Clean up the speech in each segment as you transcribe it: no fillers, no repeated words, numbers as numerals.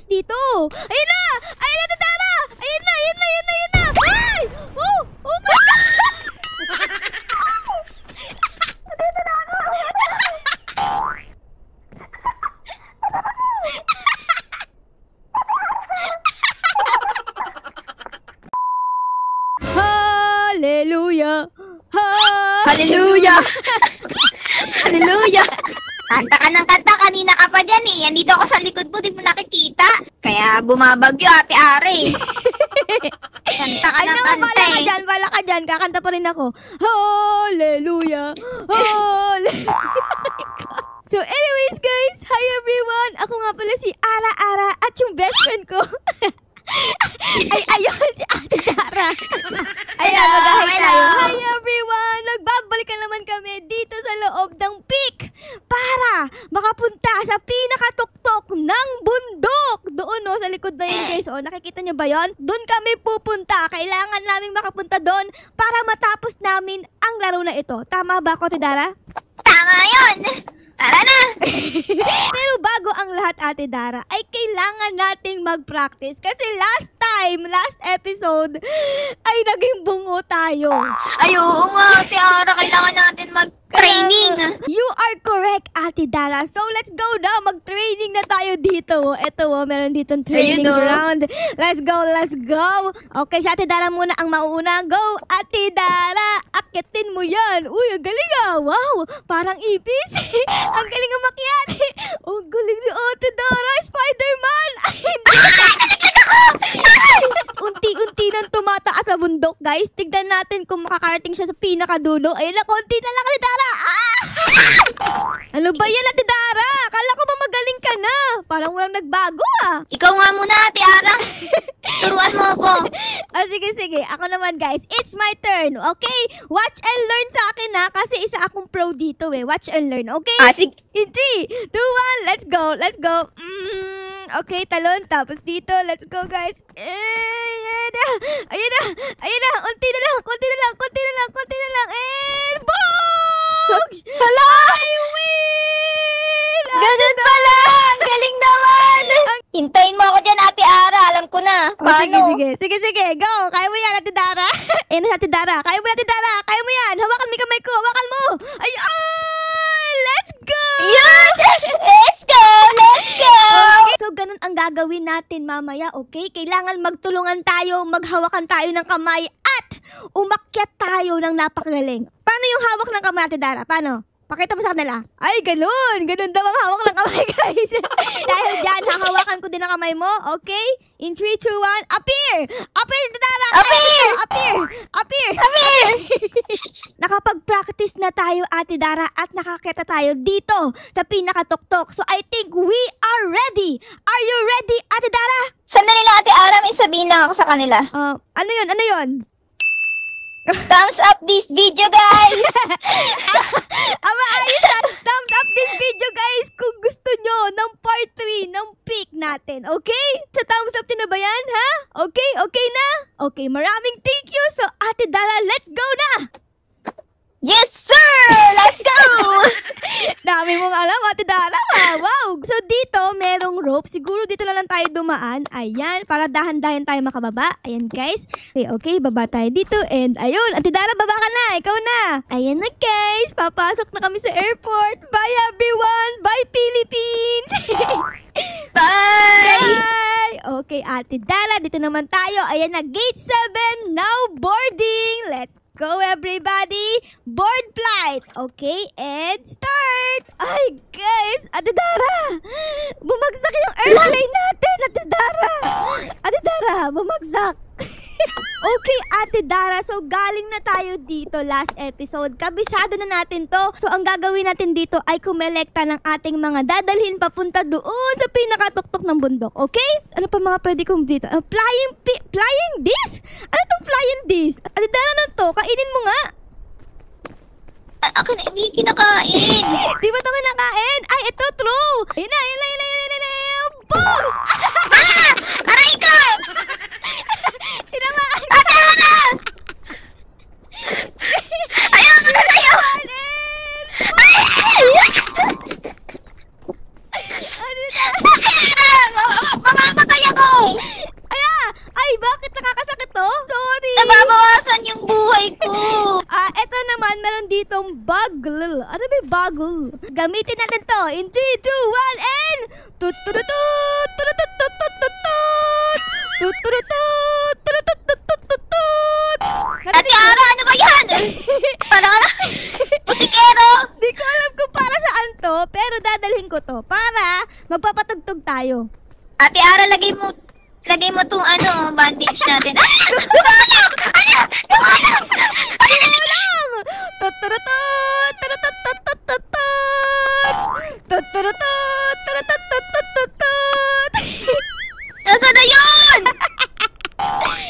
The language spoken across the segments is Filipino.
dito. Ayun na! Ayun na, Ate Dara! Ayun na! Ayun na! Ayun na! Ayun na! Ay! Oh! Oh my God! Hallelujah! Hallelujah! Hallelujah! Kanta ka ng kanta, kanina ka pa dyan eh. Andito ako sa likod mo, di mo nakikita. Kaya bumabagyo, Ate Are. Kanta ka ng kanta eh. Bala ka dyan, kakanta pa rin ako. Hallelujah! Hallelujah! So anyways guys, hi everyone! Ako nga pala si Ara at yung best friend ko. Ay, ayun, si Ate Dara. Ayan, mag-hi tayo. Hi everyone! Nagbabalikan naman kami dito sa loob ng peak para makapunta sa pinakatuktok ng bundok. Doon, sa likod na yun, guys. Nakikita nyo ba yun? Doon kami pupunta. Kailangan naming makapunta doon para matapos namin ang laro na ito. Tama ba ako, Ate Dara? Tama yun! Tara na! Pero bago ang lahat, Ate Dara, ay kailangan nating mag-practice. Kasi last episode, ay naging bungo tayo. Ay, oo nga, Ate Ara, kailangan natin mag-training. You are correct, Ate Dara. So, let's go na. Mag-training na tayo dito. Ito, meron ditong training ground. Let's go, let's go. Okay, si Ate Dara muna ang mauuna. Go, Ate Dara. Akitin mo yan. Uy, ang galing ah. Wow, parang ipis. Ang galing umakyat. Ang galing ni Ate Dara. Spider-Man. Unti-unti nang tumataas sa bundok, guys. Tignan natin kung makakarating siya sa pinakadulo. Ayun na, konti na lang, Ate Dara. Ano ba yan, Ate Dara? Akala ko ba magaling ka na? Parang walang nagbago ah. Ikaw nga muna, Ate Ara. Turuan mo ako. Sige. Ako naman, guys. It's my turn, okay? Watch and learn sa akin ha. Kasi isa akong pro dito eh. Watch and learn, okay? Sige. In 3, 2, 1, let's go. Let's go. Okay, talon. Tapos dito. Let's go, guys. Ayun na. Unti na lang. Konti na lang. And boom! Hala! I win! Ganun pala! Ang galing naman! Hintayin mo ako dyan, Ate Ara. Alam ko na. Paano? Sige. Go. Kaya mo yan, Ate Dara. Ayun na, Ate Dara. Kaya mo yan, Ate Dara. Kaya mo yan. Hawakan mo yung kamay ko. Hawakan mo. Ayun! Let's go! Yun! Let's go! Okay, so ganun ang gagawin natin mamaya, okay? Kailangan magtulungan tayo, maghawakan tayo ng kamay at umakyat tayo ng napakagaling. Paano yung hawak ng kamay, Ate Dara? Paano? Pakita mo sa kanila. Ay, ganun. Ganun daw ang hawak ng kamay, guys. Dahil dyan, hahawakan ko din ang kamay mo, okay? In 3, 2, 1, appear! Appear, Ate Dara! Appear! Nakapag-practice na tayo, Ate Dara, at nakakita tayo dito sa pinakatuktok. So, I think we are ready. Are you ready, Ate Dara? Sandali lang, Ate Ara. May sabihin lang ako sa kanila. Ano yun? Thumbs up this video, guys! Ayos na! Thumbs up this video, guys! Kung gusto nyo ng part 3 ng peak natin, okay? Sa thumbs up nyo na ba yan, ha? Okay na? Okay, maraming thank you! So, Ate Dara, let's go na! Yes, sir! Let's go! Dami mong alam, Ate Dara. Wow! So, dito, merong rope. Siguro dito na lang tayo dumaan. Ayan, para dahan-dahan tayo makababa. Ayan, guys. Okay, baba tayo dito. And, ayun, Ate Dara, baba ka na. Ikaw na. Ayan na, guys. Papasok na kami sa airport. Bye, everyone. Bye, Philippines. Bye! Okay, Ate Dara, dito naman tayo. Ayan na, gate 7. Now boarding. Let's go, everybody. Board flight. Okay, and start. Ay, guys. Ate Dara, bumagsak yung airplane natin. Ate Dara, bumagsak. Okay, Ate Dara. So, galing na tayo dito last episode. Kabisado na natin to. So, ang gagawin natin dito ay kumelekta ng ating mga dadalhin papunta doon sa pinakatuktok ng bundok. Okay? Ano pa mga pwede kong dito? Flying disc? Ano tong flying disc? Ate Dara, ano to? Kainin mo nga. Ako na hindi kinakain. Di ba ito kinakain? Ay, ito, true. Ayun na. Boom! Aray ko! Tinamaan ka. Ate Ana! Ayoko na sa'yo! Ate Dara! Mamamag ditong bagel. Ano ba yung bagel? Gamitin natin to. In 3, 2, 1, and... Tutututut! Tutututututut! Tutututut! Tutututututut! Ate Ara, ano ba yan? Para ka na? Musikero! Di ko alam kung para saan to, pero dadalhin ko to para magpapatugtog tayo. Ate Ara, lagay mo tong bandage natin. Ah! Lumalang! Ano? Lumalang! Lumalang! Tutututut! Tutututututut! Tutututut! Tutututututut! Nasaan na yun?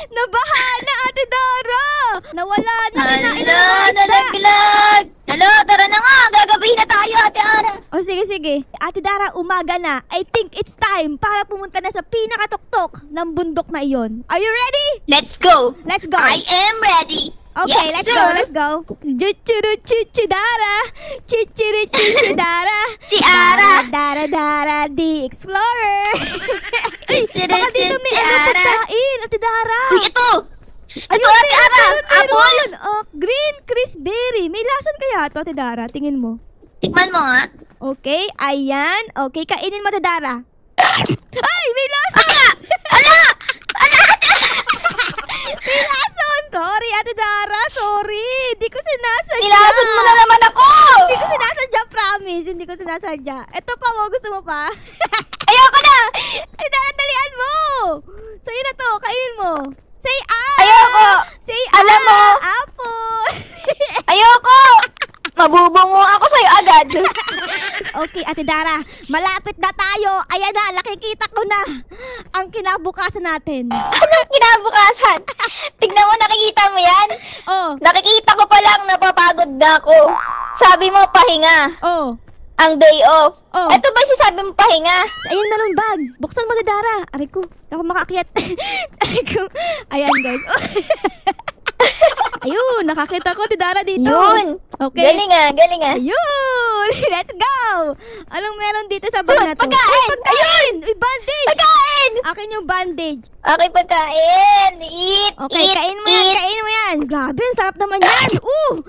Nabaha na, Ate Dara! Nawala na, kinain na ng Hala, mga isda! nalaglag! Hala, tara na nga! Gagabihin na tayo, Ate Ara! O sige. Ate Dara, umaga na. I think it's time para pumunta na sa pinakatuktok ng bundok na iyon. Are you ready? Let's go! Let's go! I am ready! Okay, Yes, let's sir. go, let's go. Chuchuru chuchudara, chuchuru chuchudara. Chiara. Dara, the explorer. Ay, baka dito may Chiara. pagkain, Ate Dara. Uy, ito! Ito, Ayun, Ate Ara! Apple! Green crisberry. May lason kaya to, Ate Dara? Tingin mo. Tikman mo nga. Okay, ayan. Okay, kainin mo, Ate Dara. Ay, may lason! Ala! May lason! Sorry, Ate Dara. Sorry. Hindi ko sinasadya. Nilason mo na naman ako! Hindi ko sinasadya, promise. Hindi ko sinasadya. Ito pa mo, gusto mo pa? Ayoko na! Ay, dalian mo! Sa'yo na to, kainin mo. Say Ayoko! Say Alam mo! Apple! Ayoko! Mabubungo ako sa'yo agad. Okay, Ate Dara, malapit na tayo. Ayan na, nakikita ko na ang kinabukasan natin. Anong kinabukasan? Tignan mo, nakikita mo yan? Oh, Nakikita ko pa lang, napapagod na ako. Sabi mo, pahinga. oh. Ang day off. Oh. Ito ba sinasabi mo, pahinga? Ayan, meron bag. Buksan mo, Ate Dara. Aray ko, ako makaakyat. Aray ko. Ayan, guys. Ayun, nakakita ko, Ate Dara, dito. Yun. Okay. Galing ah, galing ah. Ayun! Let's go! Anong meron dito sa bag na to? Pagkain! Ay, pagkain! Uy, bandage! Pagkain! Akin yung bandage. Okay, pagkain. Eat, Okay, eat, kain mo yan, eat. kain mo yan. Grabe, ang sarap naman yan.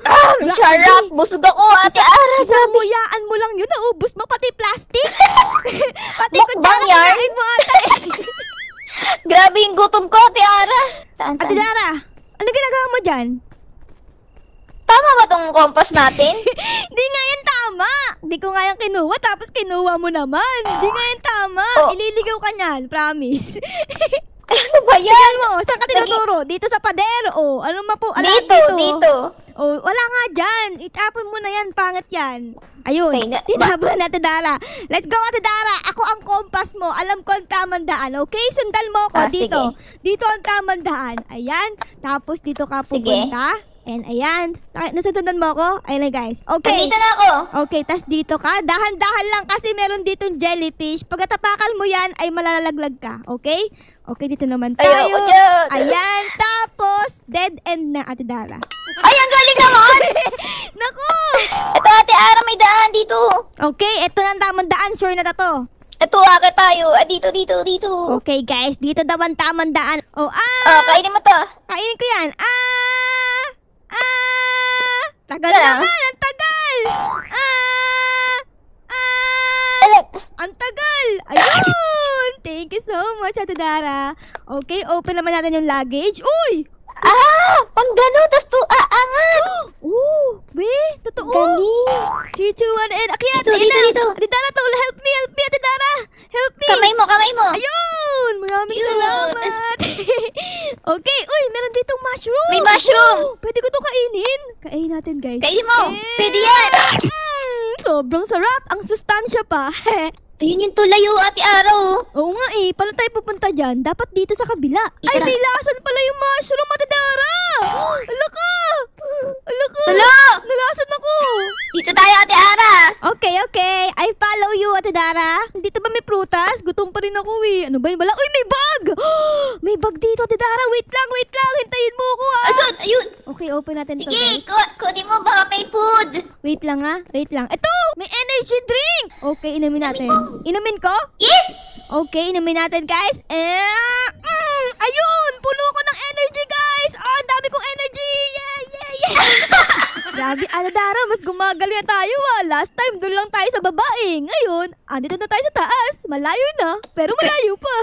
Ah, Grabe. sarap. Busog ako, Ate Ara. Isang muyaan mo lang yun, naubos mo pati plastic. Pati Mukbang kutsara yan? kinain mo ata eh. Grabe yung gutom ko, Ate Ara. Saan, Ate Dara, ano ginagawa mo dyan? Tama ba tong kompas natin? Di nga yan tama. Di ko nga yan kinuha, tapos kinuha mo naman. Di nga yan tama. Oh. Ililigaw ka niyan, promise. Ano ba yan? Tingnan mo, saan ka tinuturo? Dito sa pader, oh. Ano mapo? Ano Dito. Oh, wala nga dyan. Itapon mo na yan, pangit yan. Ayun, Okay, tinapon na natin, Dara. Let's go, Ate Dara. Ako ang kompas mo. Alam ko ang tamang daan, okay? Sundan mo ako dito. Sige. Dito ang tamang daan. Ayan. Tapos dito ka Sige. pupunta. And ayan. Nasundan mo ako? Ayun na, guys. Okay. Nandito na ako. Okay, tas dito ka. Dahan-dahan lang kasi meron ditong jellyfish. Pagkatapakan mo yan, ay malalaglag ka. Okay? Okay, dito naman tayo. Ayoko dyan. Ayan, tapos, dead end na, Ate Dara. Ay, ang galing naman! Naku! Ito, Ate Ara, may daan dito. Okay, eto na ang tamang daan. Sure na to. Ito, akit tayo. Ah, dito. Okay, guys, dito daw ang tamang daan. Oh, Kainin mo to. kainin ko yan. Tagal Tara. naman, ang tagal! Alag. Ang tagal! Ayun! Thank you so much, Ate Dara. Okay, open naman natin yung luggage. Uy! Pang gano, tas to, aangat. Be, totoo. Galing. 3, 2, 1, and akyat! Dito, Ayun na. dito. Ate Dara, help me, Ate Dara! Help me! Kamay mo. Ayun! Maraming Yun. salamat! Okay, uy, meron ditong mushroom! May mushroom. Pwede ko to kainin? Kainin natin, guys. Kainin mo. Eh. Pwede yan. Sobrang sarap! Ang sustansya pa! Ayun yung tulayo, Ate Ara, oh. Oo nga eh, paano tayo pupunta dyan? Dapat dito sa kabila. Ay, Tara. may lason pala yung mushroom, Ate Dara! Ala ka! Ala ka! Hala! Nalason ako! Dito tayo, Ate Ara. Okay. I follow you, Ate Dara. Dito ba may prutas? Gutom pa rin ako eh. Ano ba yun? Uy, may bag! May bag dito, Ate Dara. Wait lang. Hintayin mo ako ah. Asan? Ayun. Okay, open natin to, Sige, guys. kunin mo, baka may food. Wait lang. Ito! May energy drink! Okay, inumin natin. Inumin ko? Yes! Okay, inumin natin, guys. Ayun! Puno ko ng energy, guys! Ang dami kong energy! Yeah! Grabe, ano Ate Dara, mas gumagali na tayo ah. Last time, doon lang tayo sa baba eh. Ngayon, andito na tayo sa taas. Malayo na, pero malayo pa.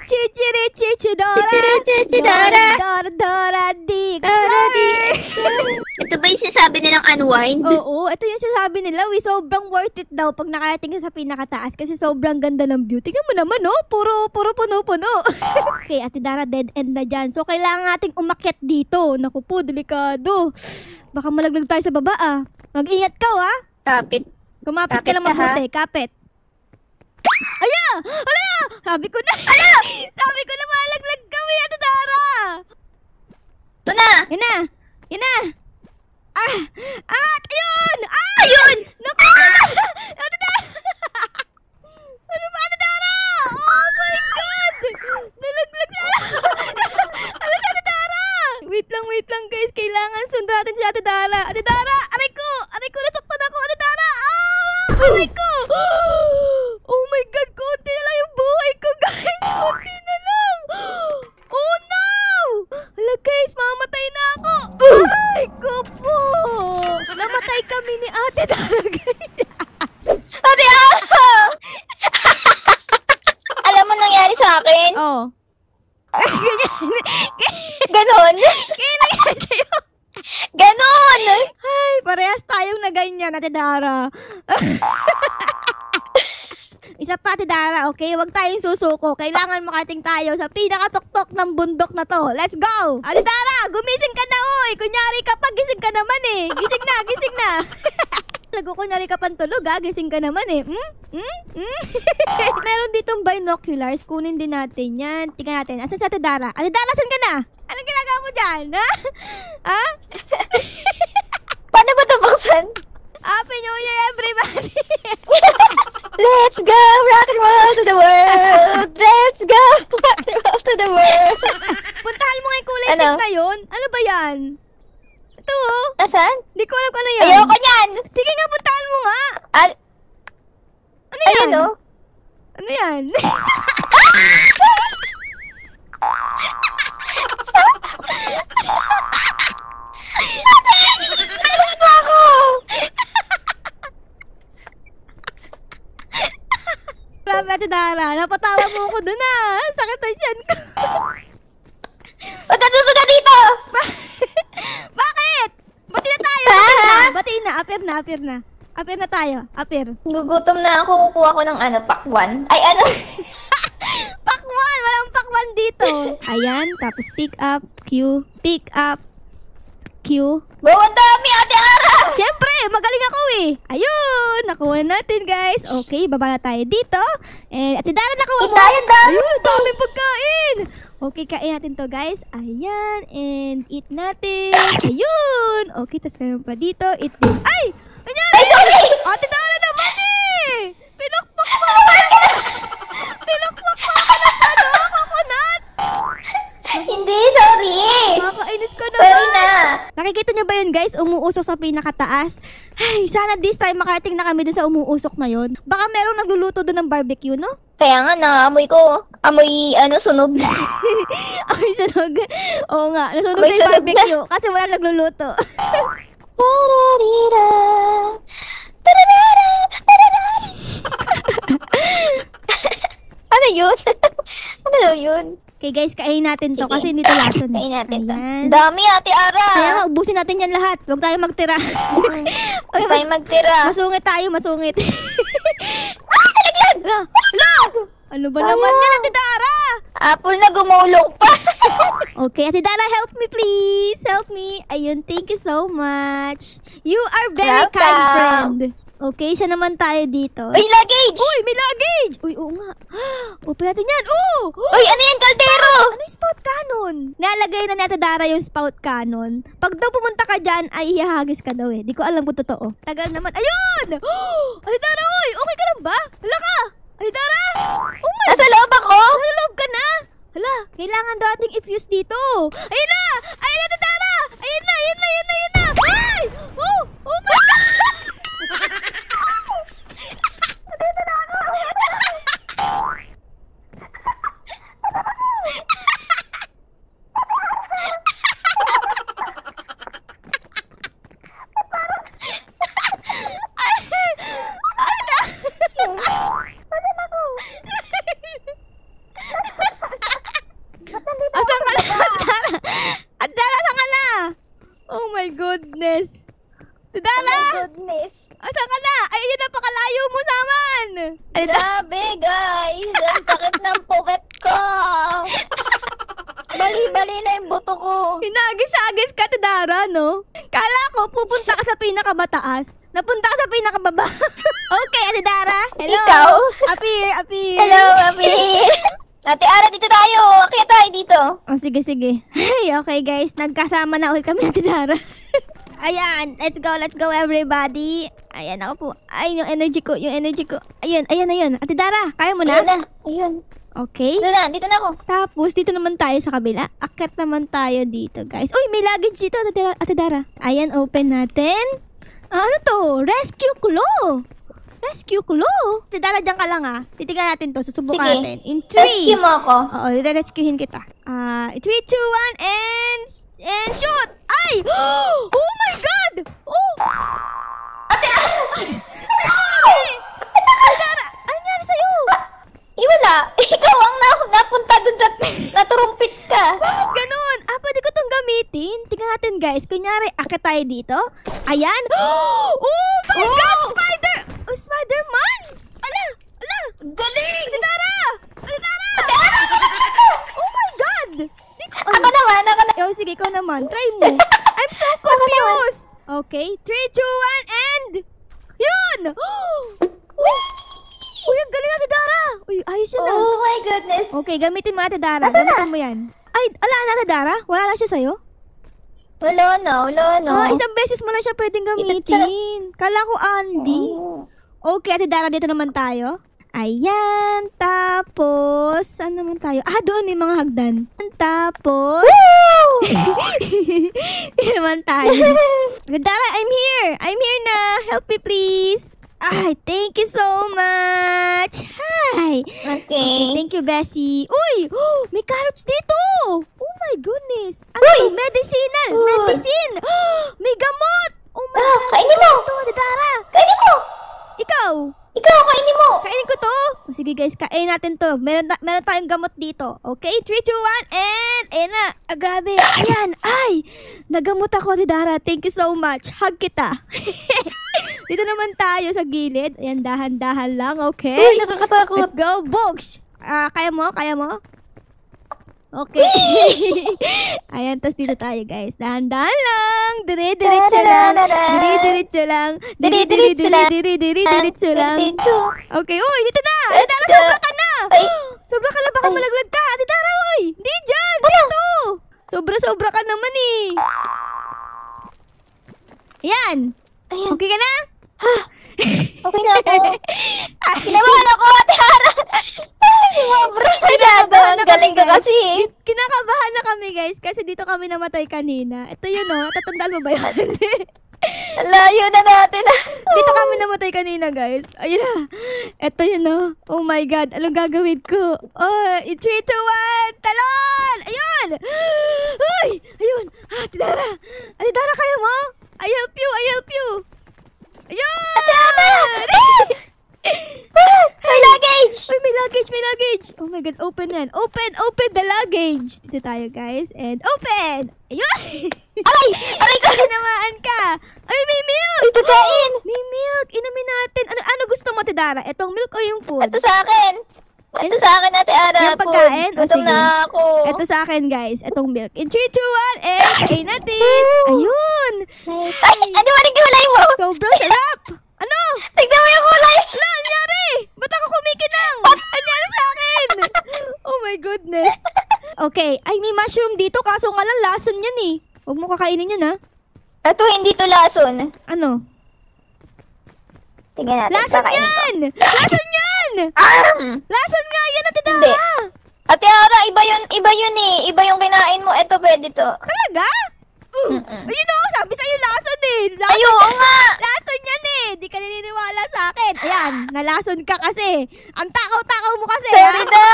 Chichiri, chichidora. Chichidora. Dora, Dora, the Explorer. Ito ba yung sinasabi nilang unwind? Oo, ito yung sinasabi nila. Sobrang worth it daw pag nakarating ka sa pinakataas kasi sobrang ganda ng view. Tingnan mo naman, oh. Puro puno-puno. Okay, Ate Dara, dead end na dyan. So, kailangan nating umakyat dito. Naku po, delikado. Baka malaglag tayo sa baba, ah. Mag-ingat ka, ah. Kapit. Kumapit ka Kapit lang ka, mabuti. Kapit. Aya! Ala! Sabi ko na. Sabi ko na malaglag kami, Ate Dara. Ito na. Yan na. Yan na. Ah! At yun! Ah! Ayun! Naku! Ate Dara! Ano ba, Ate Dara? Oh my God! Nalaglag siya! Ano si Ate Dara? Wait lang guys. Kailangan sundan natin si Ate Dara. Ate Dara! Aray ko! Aray ko! Nasaktan ako! Ate Dara! Ah! Aray ko! Oh my God! Konti na lang yung buhay ko, guys! Konti na lang! Oh no! Hala guys, mamamatay na ako! Aray ko po! Namatay kami ni Ate Dara, guys! Ate Ara! Alam mo nangyari sa akin? Oh. Ganon? Kaya nangyari sa'yo? Ganon! Ay, parehas tayong na ganyan, Ate Dara. Isa pa, Ate Dara, okay? Huwag tayong susuko. Kailangan makating tayo sa pinakatuktok ng bundok na to. Let's go! Ate Dara, gumising ka na, oy! Kunyari ka pa, gising ka naman eh. Gising na, gising na. Nagkukunyari ka pang tulog, ha? Gising ka naman eh. Meron ditong binoculars. Kunin din natin yan. Tingnan natin. Asan si Ate Dara? Ate Dara, saan ka na? Anong ginagawa mo dyan? Ha? Ha? Paano ba ito buksan? Happy New Year, everybody! Let's go! Rock and roll to the world! Let's go! Rock and roll to the world! Puntahan mo nga yung kulay Ano? pink na yun. Ano ba yan? Ito oh. Nasaan? Di ko alam kung ano yan. Ayoko niyan! Sige nga, puntahan mo nga. Ano yan? Ayun oh. Ano yan? Alis mo ako! Grabe, Ate Dara. Napatawa mo ako dun ah. Sakit na dyan ko. Huwag ka susunod dito! Bakit? Bati na tayo. Bati na. Apir na. Apir na tayo. Apir. Gugutom na ako. Kukuha ko ng pakwan. Ay, ano? Pakwan! Walang pakwan dito. Ayan. Tapos pick up. Q. Pick up. Q. Bawang dami, Ate Ara! Siyempre, magaling ako eh. Ayun, nakuha natin guys. Okay, baba na tayo dito. And Ate Dara, nakuha mo. Tayo, dami. Ayun, daming pagkain. Okay, kain natin to guys. Ayan, and eat natin. Ayun. Okay, tapos meron pa dito. Eat din. Ay! Nangyari! Ay, sorry! Ate Dara naman eh! Pinukpok mo ako ng Pinukpok mo ako ng coconut! Hindi, sorry! Nakakainis ka Sorry naman. na! Nakikita niyo ba yun guys? Umuusok sa pinakataas. Ay, sana this time makarating na kami dun sa umuusok na yun. Baka merong nagluluto dun ng barbecue, no? Kaya nga, naamoy ko. Amoy, sunog. Ay, sunog. Oo nga, nasunog May na yung sunog barbecue kasi wala nagluluto. Tararira. Tararara. Tararara. Ano yun? Ano daw yun? Okay guys, kainin natin to Sige. kasi hindi to lason. Kainin natin to. Ayan. Dami, Ate Ara! Kaya nga, ubusin natin yan lahat. Huwag tayo magtira. Huwag tayo magtira. Masungit tayo, masungit. Nalaglag! Ala! Ano ba Sayang. naman yan, Ate Dara? Apple na gumulong pa. Okay, Ate Dara, help me please. Help me. Ayun, thank you so much. You are very Welcome. kind friend. Okay, siya naman tayo dito. Uy, luggage! Uy, may luggage! Uy, oo nga. Open natin yan. Oh! Uy, ano yan, kaldero? Ano yung spout cannon? Nalagay na ni Ate Dara yung spout cannon. Pag daw pumunta ka dyan, ay ihahagis ka daw eh. Di ko alam kung totoo. Tagal naman. Ayun! Ate Dara, uy! Okay ka lang ba? Hala ka! Ate Dara! Oh my Nasa loob ako? Nasa loob ka na? Hala, kailangan daw ating i-fuse dito. Ayun na! Ayun na, Ate Dara! Ayun na, ayun na, ayun na, ayun na! Ay! Oh! Oh my God! Asan ka na, Atidara? Atidara, asan ka na? Oh my goodness. Atidara! Oh my goodness. Asan ka na? Ay, yun, napakalayo mo naman. Grabe, guys. Ang sakit ng puwet ko. Bali-bali na yung buto ko. Hinagis-agis ka, Atidara, no? Kala ko, pupunta ka sa pinakamataas. Napunta ka sa pinakababa. Okay, Atidara. Hello. Ikaw? Appear. Hello, Abi. Ate Ara, dito tayo. Kaya tayo dito. Oh, sige. Ay, okay, guys. Nagkasama na ulit kami, Atidara. Ayan, let's go everybody. Ayan, ako po. Ay, yung energy ko. Ayun. Atidara, kaya mo na? Ayun. Okay. Dito na ako. Tapos, dito naman tayo sa kabila. Akyat naman tayo dito, guys. Uy, may luggage dito, Atidara. Ayan, open natin. Ano to? Rescue claw. Atidara, dyan ka lang titignan natin to. Susubukan Sige. natin. In 3. Rescue mo ako. Oo, rescuehin kita. 3, 2, 1, and shoot! Ay! Oh my God! Oh! Atidara! Ano nangyari sa'yo? Wala. Ikaw ang napunta doon at naturumpit ka. Bakit ganun? Pwede ko tong gamitin. Tingnan natin, guys. Kunyari, akit tayo dito. Ayan. Oh my God! Spider! Oh, Spider-Man! Ala! Galing! Atidara! Oh my God! Ako naman. Oh, sige, ikaw naman. Try mo. I'm so confused. Okay. 3, 2, 1, and... Yun! Uy, ang galing, Atidara! Uy, ayos yun Oh my goodness. Okay, gamitin mo, Atidara. Gamitin mo yan. Ay, ala na, Atidara? Wala na siya sa'yo? Wala na. Isang beses mo na siya pwedeng gamitin. Kala ko, Andy. Okay, Atidara, dito naman tayo. Ayan, tapos, saan naman tayo? Doon may mga hagdan. Tapos, hindi naman tayo. Atidara, I'm here na. Help me, please. Ay, thank you so much. Hi. Okay. Thank you, Bessie. Uy, may carrots dito. Oh my goodness. Ano? Medicine. May gamot. Oh my God. Kainin mo. Ito, Atidara. Kainin mo. Ikaw, Kainin mo. kainin ko to. Sige guys, kainin natin to. Meron tayong gamot dito. Okay? 3, 2, 1, and... Ayan na. Grabe. Ayan. Ay! Nagamot ako, Atidara. Thank you so much. Hug kita. Dito naman tayo sa gilid. Ayan, dahan-dahan lang. Okay? Uy, nakakatakot. Let's go. Box! Kaya mo? Okay. Ayan, tas dito tayo, guys. Dahan-dahan lang. Dire-diretso lang. Dire-diretso lang. Okay, uy, dito na. Atidara, sobra ka na. Sobra ka na, baka malaglag ka. Atidara, uy. Di dyan, dito. Sobra-sobra ka naman eh. Ayan. Okay ka na? Okay na ako. Kinabahan ako, Ate Ara. Masyado. Ang galing ka kasi. Kinakabahan na kami, guys, kasi dito kami namatay kanina. Ito yun, natatandaan mo ba yun? Layo na natin. Dito kami namatay kanina, guys. Ayun na. Ito yun, Oh my God. Anong gagawin ko? 3, 2, 1. Talon! Ayun! Uy! Ayun! Atidara! Atidara, kaya mo? I help you! Ayun! May luggage! Uy, may luggage! Oh my God, open yan. Open the luggage. Dito tayo, guys. And open! Ayun! Aray ko! Tinamaan ka! Ay, may milk! Ito kain! May milk! Inumin natin. Ano gusto mo, Atidara? Itong milk o yung food? Ito sa akin, Ate Ara. Yung pagkain? O, Gutom sige. na ako. Ito sa akin, guys. Itong milk. In 3, 2, 1, and kain natin! Ayun! Ay, ano ba rin kulay mo? Sobrang sarap! Ano? Tignan mo yung kulay! Ano nangyari? Ba't ako kumikinang? Ano nangyari sa akin? Oh my goodness. Okay. Ay, may mushroom dito. Kaso nga lang, lason yan eh. Huwag mo kakainin yun, ha? Ito, hindi to lason. Ano? Tingnan natin. Lason kakainin ko. yan! Lason yan! Lason nga yan, Atidara! Hindi. Ate Ara, iba yun eh. Iba yung kinain mo. Ito, pwede to. Talaga? Ayun o, sabi sa'yo lason eh. Ay, oo nga! Lason yan eh. Di ka naniniwala sa akin. Ayan, nalason ka kasi. Ang takaw-takaw mo kasi, Sorry ha? na!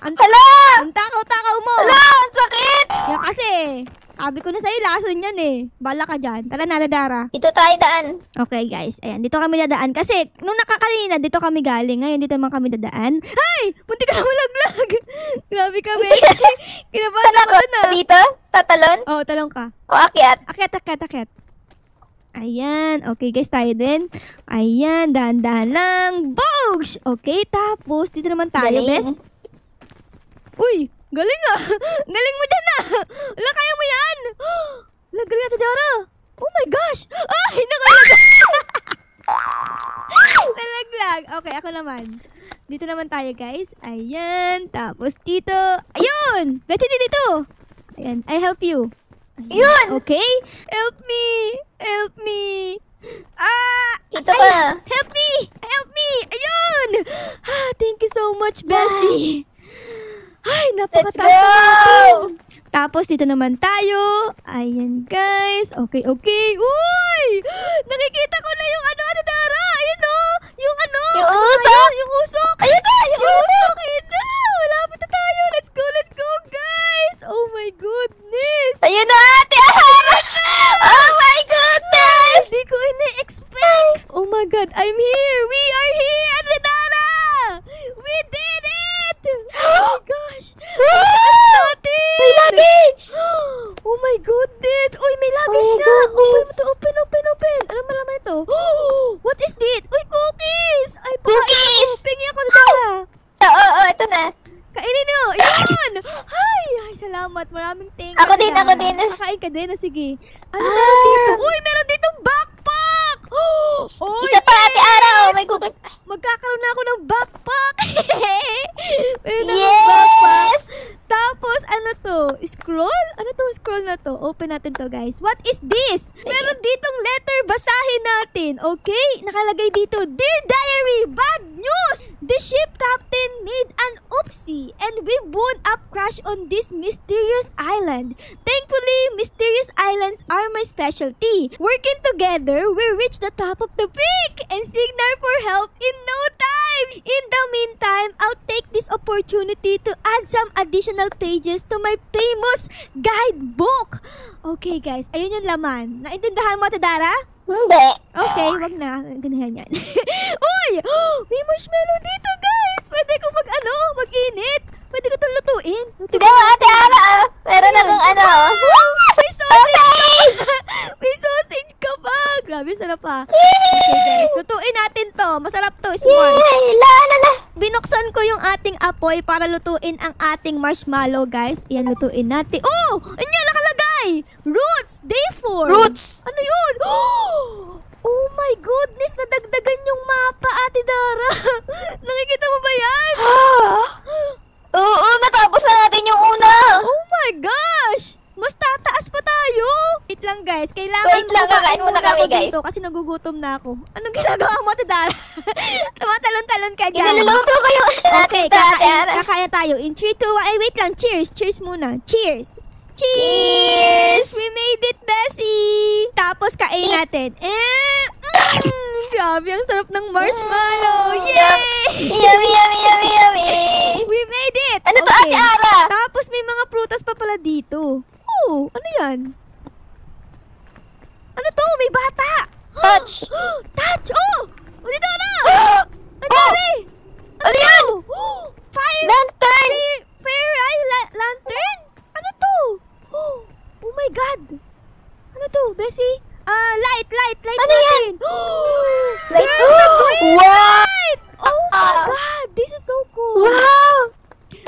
Ang Hala! takaw-takaw mo. Hala! Ang sakit! Yan kasi. Sabi ko na sa'yo, lason yan eh. Bala ka dyan. Tara na, Dara. Dito tayo daan. Okay, guys. Ayan, dito kami dadaan. Kasi, nung nakakanina, dito kami galing. Ngayon, dito naman kami dadaan. Hay! Munti ka na malaglag. Grabe kami. Kinabahan Saan ako ako? dun ah. Dito? Tatalon? Oo, talong ka. O akyat? Akyat. Ayan. Okay, guys, tayo din. Ayan, dahan-dahan lang. Bogs! Okay, tapos, dito naman tayo, Galing. bes. Uy! Galing ah! Galing mo dyan ah! Wala, kaya mo yan! Galing natin, Dara! Oh my gosh! Ay! Nakalag! Nalaglag! Okay, ako naman. Dito naman tayo, guys. Ayan. Tapos dito. Ayun! Let's dito! Ayan. I help you. Ayan. Yun! Okay? Help me! Help me! Dito ka. Help me! Help me! Ayun! Thank you so much, Bessie! Ay, Let's napakataas go! natin. Tapos, dito naman tayo. Ayan, guys. Okay. Uy! Nakikita ko na yung ano, Ate Dara. Ayun, no? Yung ano? Yung ano usok? ba yun? Yung usok. Ayun na! Yung usok. Ayun na. Malapit na tayo. Let's go, guys. Oh, my goodness. Ayun na, Ate Ara! Oh my goodness! Hindi ko ina-expect. Oh, my God. I'm here. We are here, Ate Dara. We did it. Oh, my gosh. Natin. May luggage! Oh my goodness! Uy, may luggage Oh my nga! goodness. Open! Ano malaman ito? What is this? Uy, cookies! Ay, Cookies! Pingi ako na Dara! Oo, ito na. Kainin nyo! Ayun! Ay, salamat. Maraming thank you. Ako din. Kakain ka din. Sige. Ano meron dito? Uy, meron ditong backpack! Oh, Isa pa, Ate Ara. Oh, may cookie. Magkakaroon na ako ng backpack! Meron akong backpack. Yes! Tapos, ano to? Scroll? Ano to scroll na to? Open natin to, guys. What is this? Meron ditong letter. Basahin natin. Okay? Nakalagay dito, Dear Diary, bad news! The ship captain made an oopsie and we wound up crash on this mysterious island. Thankfully, mysterious islands are my specialty. Working together, we reached the top of the peak and signal for help in no time. In the meantime, I'll take this opportunity to add some additional pages to my famous guidebook. Okay, guys. Ayun yung laman. Naintindahan mo, Tadara? Hindi. Okay, wag na. Ganahan yan. Uy! May marshmallow dito, guys! Pwede ko mag-init. Pwede ko itong lutuin. Hindi mo, Ate Ara. Meron Ayan. akong ano. May sausage! May sausage ka pa! Grabe, sarap pa. Okay, guys. Lutuin natin to. Masarap to. Small. Yay! La. Binuksan ko yung ating apoy para lutuin ang ating marshmallow, guys. Iyan, lutuin natin. Oh! Ano nakalagay? Roots! Day 4. Roots! Ano yun? Oh my goodness! Nadagdagan yung mapa, Ate Dara. Nakikita mo ba yan? Oo, natapos na natin yung una. Oh my gosh! Mas tataas pa tayo! Wait lang, guys. Kailangan Wait lang, kakain muna kami, ako guys. dito kasi nagugutom na ako. Anong ginagawa mo, Ate Dara? Tumatalon-talon ka dyan. Inaluluto ko yung Okay, kakain tayo. In 3, 2, 1. Ay, wait lang. Cheers. Cheers muna. Cheers. Cheers! We made it, Bessie! Tapos, kain natin. Grabe, ang sarap ng marshmallow. Yay! Yummy! We made it! Ano to, Ate Ara? Tapos, may mga prutas pa pala dito. Oh, ano yan? Ano to? May bata! Touch! Touch! Oh! Dito na! Ang Oh! dali! Ano yan? Fire! Lantern! Lantern? Ano to? Oh my God! Ano to, Bessie? Light Ano natin! Light. There's a green Wow! light! Oh my God! This is so cool! Wow!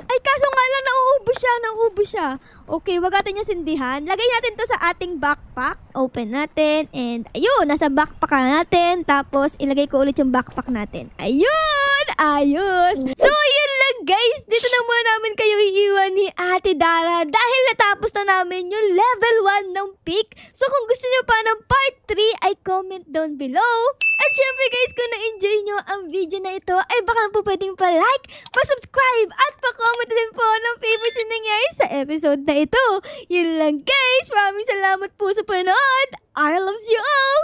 Ay, kaso nga lang, nauubo siya. Okay, wag natin yung sindihan. Lagay natin to sa ating backpack. Open natin. And, ayun, nasa backpack natin. Tapos, ilagay ko ulit yung backpack natin. Ayun! Ayos! So, yun lang, guys. Dito na muna namin kayo iiwan ni Ate Dara dahil natapos na namin yung level 1 ng peak. So, kung gusto nyo pa ng part 3, ay comment down below. At syempre, guys, kung na-enjoy nyo ang video na ito, ay baka na po pwedeng pa-like, pa-subscribe, at pa-comment din po ng favorites na nangyari sa episode na ito. Yun lang, guys. Maraming salamat po sa panood. I loves you all.